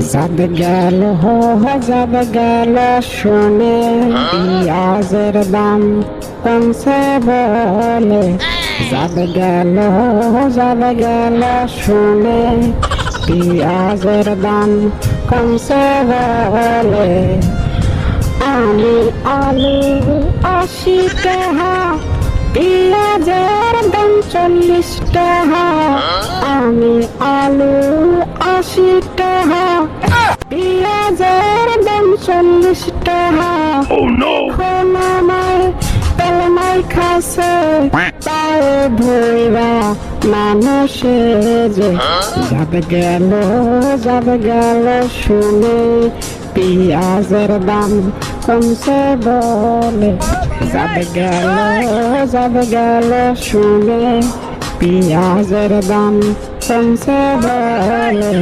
যাব গেল যাব গেল শুনে পেঁয়াজের দাম কমছে বলে। যাব গেল শুনে পেঁয়াজের দাম কমছে বলে। আমি আলু 80 টাকা, পেঁয়াজের দাম 40 টাকা। আমি আলু 80 টাকা, পেঁয়াজের দাম 40 টাকা। খোলামাই তেলমাই খাসে পায়ে ধইরা মানুষে যে। যাব গেল শুনে পেঁয়াজের দাম কমছে বলে। যাব গেল শুনে পেঁয়াজের দাম কমছে বলে।